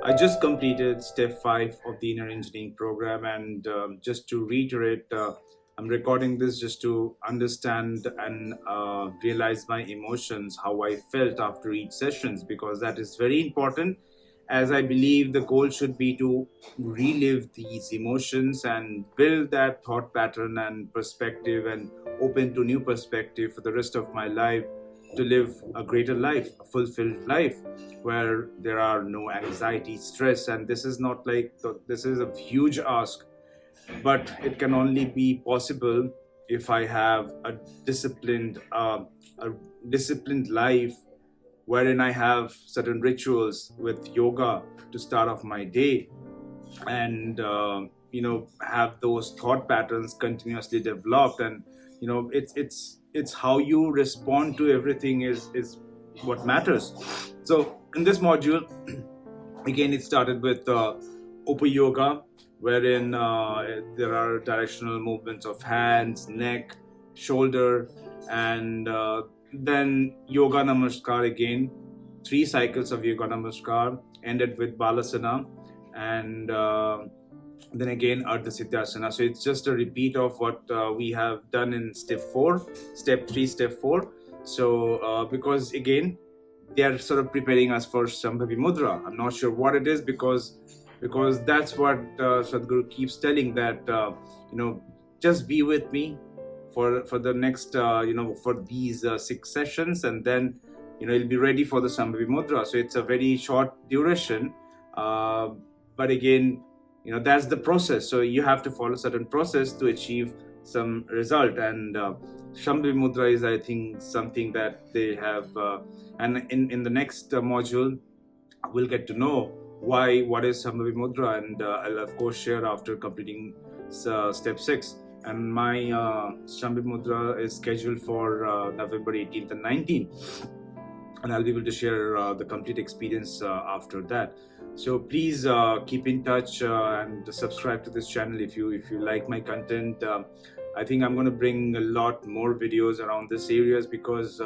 I just completed step 5 of the inner engineering program, and just to reiterate, I'm recording this just to understand and realize my emotions, how I felt after each sessions, because that is very important. As I believe the goal should be to relive these emotions and build that thought pattern and perspective and open to new perspective for the rest of my life, to live a greater life, a fulfilled life where there are no anxiety, stress. And this is not like this is a huge ask, but it can only be possible if I have disciplined a disciplined life, wherein I have certain rituals with yoga to start off my day, and have those thought patterns continuously developed. And it's how you respond to everything is what matters. So in this module, again, it started with Upa Yoga, wherein there are directional movements of hands, neck, shoulder, and then Yoga Namaskar again. 3 cycles of Yoga Namaskar ended with Balasana, and then again Ardha Siddhasana. So it's just a repeat of what we have done in step 3, step 4. So because again, they are sort of preparing us for Shambhavi Mudra. I'm not sure what it is, because that's what Sadhguru keeps telling, that just be with me for the next for these 6 sessions, and then you'll be ready for the Shambhavi Mudra. So it's a very short duration, but again, that's the process. So you have to follow certain process to achieve some result. And Shambhavi Mudra is, I think, something that they have, and in the next module we'll get to know what is Shambhavi Mudra, and I'll of course share after completing step 6. And my Shambhavi Mudra is scheduled for November 18th and 19th, and I'll be able to share the complete experience after that. So please keep in touch and subscribe to this channel if you like my content. I think I'm going to bring a lot more videos around this areas, because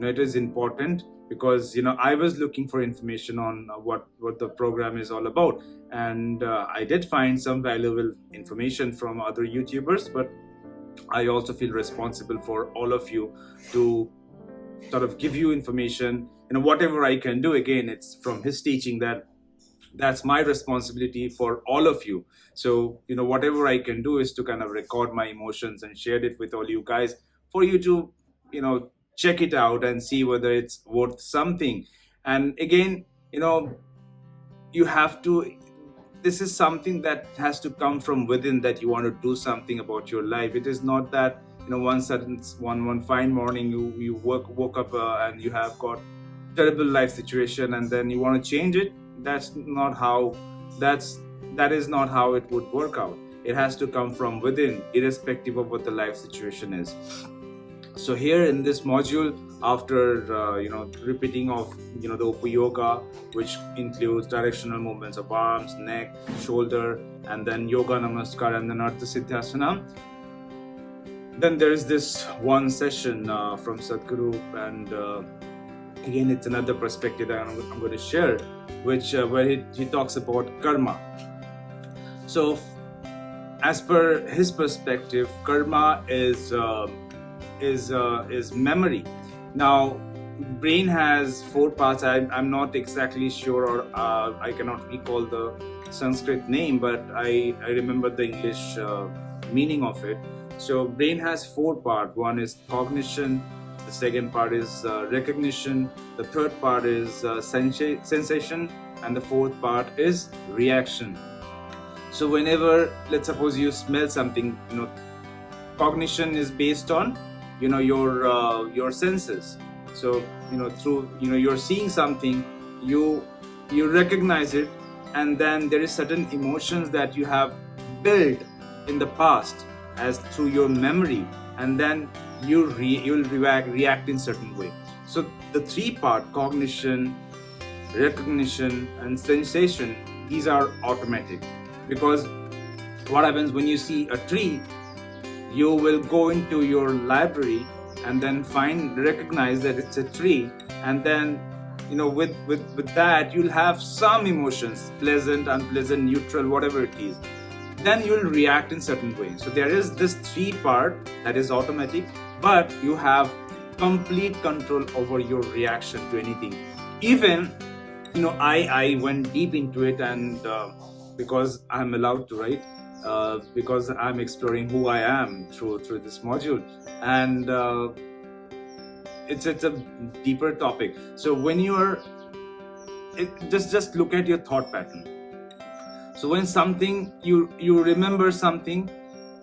it is important. Because I was looking for information on what the program is all about, and I did find some valuable information from other YouTubers, but I also feel responsible for all of you to sort of give you information. Whatever I can do, again, it's from his teaching, that's my responsibility for all of you. So whatever I can do is to kind of record my emotions and share it with all you guys, for you to check it out and see whether it's worth something. And again, you have to, this is something that has to come from within, that you want to do something about your life. It is not that one fine morning you woke up and you have got terrible life situation, and then you want to change it. That is not how it would work out. It has to come from within, irrespective of what the life situation is. So here in this module, after repeating of the Upa Yoga, which includes directional movements of arms, neck, shoulder, and then Yoga Namaskar, and then Ardha Siddhasana, then there is this one session from Sadhguru, and again, it's another perspective that I'm going to share, which where he talks about karma. So as per his perspective, karma is memory. Now, brain has 4 parts. I'm not exactly sure, or I cannot recall the Sanskrit name, but I remember the English meaning of it. So brain has 4 parts. One is cognition, the second part is recognition, the third part is sensation, and the fourth part is reaction. So whenever, let's suppose you smell something, cognition is based on your senses. So through you're seeing something, you recognize it, and then there is certain emotions that you have built in the past as through your memory, and then you'll react in certain way. So the 3 part, cognition, recognition, and sensation, these are automatic. Because what happens when you see a tree, you will go into your library and then recognize that it's a tree, and then with that you'll have some emotions, pleasant, unpleasant, neutral, whatever it is. Then you'll react in certain way. So there is this three part that is automatic, but you have complete control over your reaction to anything. Even I went deep into it, and because I'm allowed to, right? Because I'm exploring who I am through this module, and it's a deeper topic. So when just look at your thought pattern. So when something you remember something,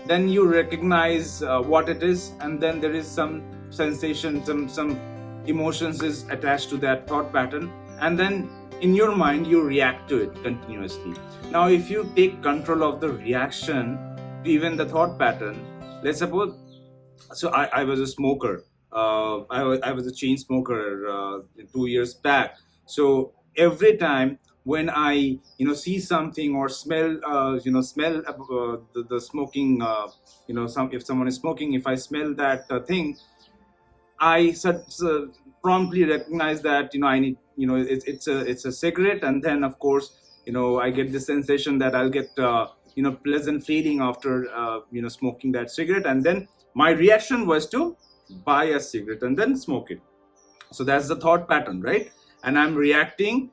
then you recognize what it is, and then there is some sensation, some emotions is attached to that thought pattern, and then in your mind you react to it continuously. Now if you take control of the reaction to even the thought pattern, let's suppose, so I was a smoker. I was a chain smoker 2 years back. So every time when I see something or smell the smoking, if someone is smoking, if I smell that thing, I promptly recognize that I need, it's a cigarette, and then of course I get the sensation that I'll get pleasant feeling after smoking that cigarette, and then my reaction was to buy a cigarette and then smoke it. So that's the thought pattern, right? And I'm reacting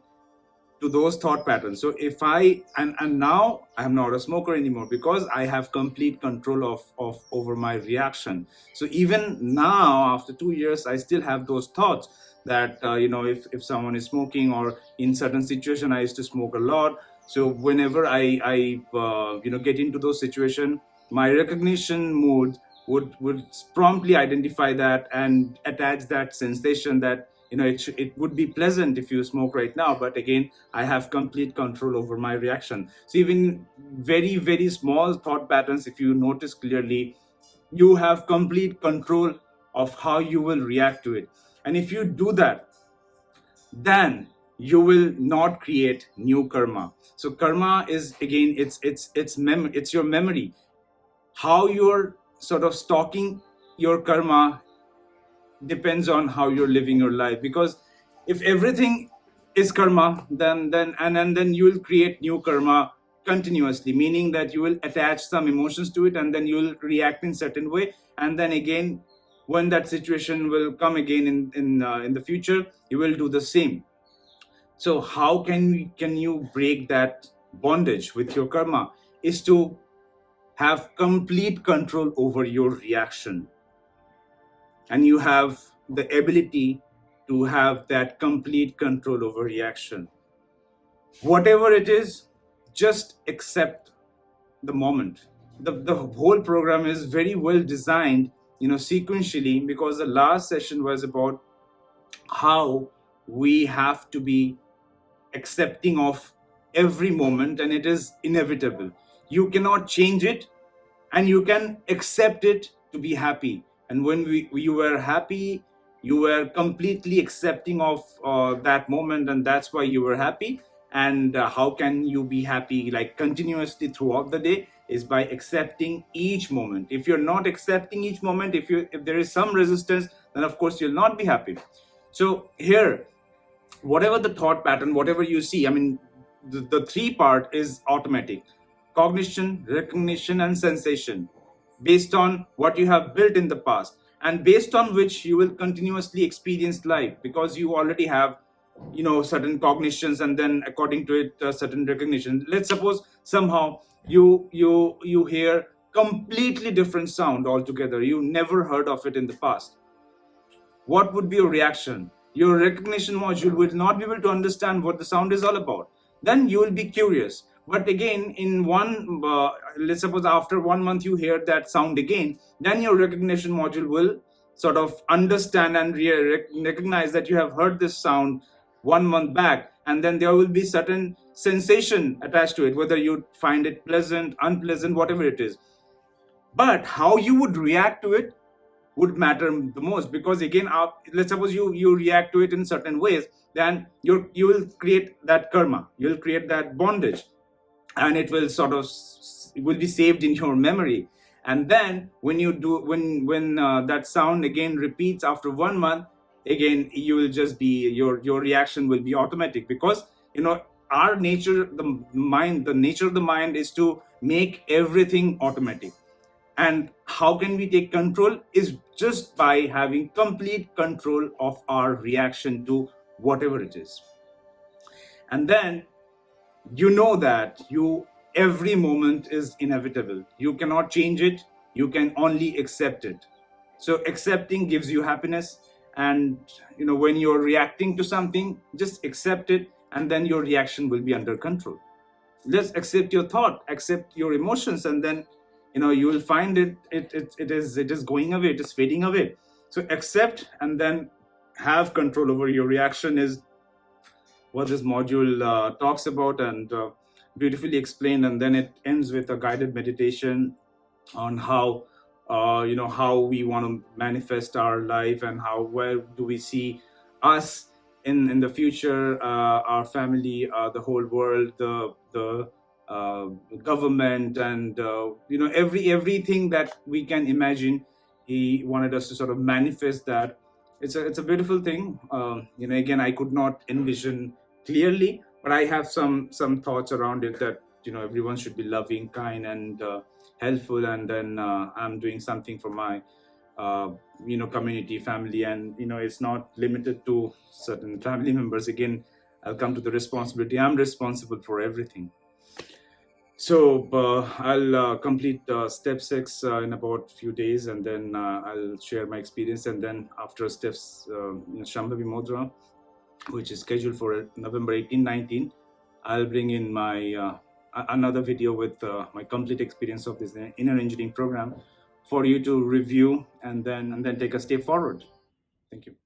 to those thought patterns. So if and now I'm not a smoker anymore because I have complete control of over my reaction. So even now after 2 years I still have those thoughts that if someone is smoking, or in certain situation I used to smoke a lot. So whenever I get into those situation, my recognition mood would promptly identify that and attach that sensation that it would be pleasant if you smoke right now, but again I have complete control over my reaction. So even very, very small thought patterns, if you notice clearly, you have complete control of how you will react to it. And if you do that, then you will not create new karma. So karma is, again, it's your memory, how you're sort of stocking your karma depends on how you're living your life. Because if everything is karma, then you will create new karma continuously, meaning that you will attach some emotions to it, and then you will react in certain way, and then again when that situation will come again in the future, you will do the same. So how can you break that bondage with your karma? Is to have complete control over your reaction, and you have the ability to have that complete control over reaction. Whatever it is, just accept the moment. The whole program is very well designed, sequentially, because the last session was about how we have to be accepting of every moment, and it is inevitable. You cannot change it, and you can accept it to be happy. And when you were happy, you were completely accepting of that moment, and that's why you were happy. And how can you be happy like continuously throughout the day? Is by accepting each moment. If you're not accepting each moment, if there is some resistance, then of course you'll not be happy. So here, whatever the thought pattern, whatever you see, I mean, the three part is automatic: cognition, recognition, and sensation, based on what you have built in the past, and based on which you will continuously experience life, because you already have certain cognitions, and then according to it certain recognition. Let's suppose somehow you hear completely different sound altogether, you never heard of it in the past. What would be your reaction? Your recognition module will not be able to understand what the sound is all about. Then you will be curious. But again, in let's suppose after 1 month you hear that sound again, then your recognition module will sort of understand and recognize that you have heard this sound 1 month back, and then there will be certain sensation attached to it, whether you find it pleasant, unpleasant, whatever it is. But how you would react to it would matter the most, because again, let's suppose you react to it in certain ways, then you will create that karma, you will create that bondage, and it will sort of will be saved in your memory. And then when you do when that sound again repeats after 1 month, again you will just be, your reaction will be automatic, because our nature, the nature of the mind is to make everything automatic. And how can we take control is just by having complete control of our reaction to whatever it is. And then that every moment is inevitable, you cannot change it, you can only accept it. So accepting gives you happiness. And when you're reacting to something, just accept it, and then your reaction will be under control. Just accept your thought, accept your emotions, and then you will find it is going away, it is fading away. So accept and then have control over your reaction is what this module talks about, and beautifully explained. And then it ends with a guided meditation on how we want to manifest our life, and where do we see us in the future, our family, the whole world, the government, and everything that we can imagine. He wanted us to sort of manifest that. It's a beautiful thing. Again, I could not envision clearly, but I have some thoughts around it, that everyone should be loving, kind, and helpful. And then I'm doing something for my community, family, and it's not limited to certain family members. Again, I'll come to the responsibility. I'm responsible for everything. So I'll complete step 6 in about a few days, and then I'll share my experience. And then after steps Shambhavi Mudra, which is scheduled for November 18-19, I'll bring in my another video with my complete experience of this inner engineering program for you to review, and then take a step forward. Thank you.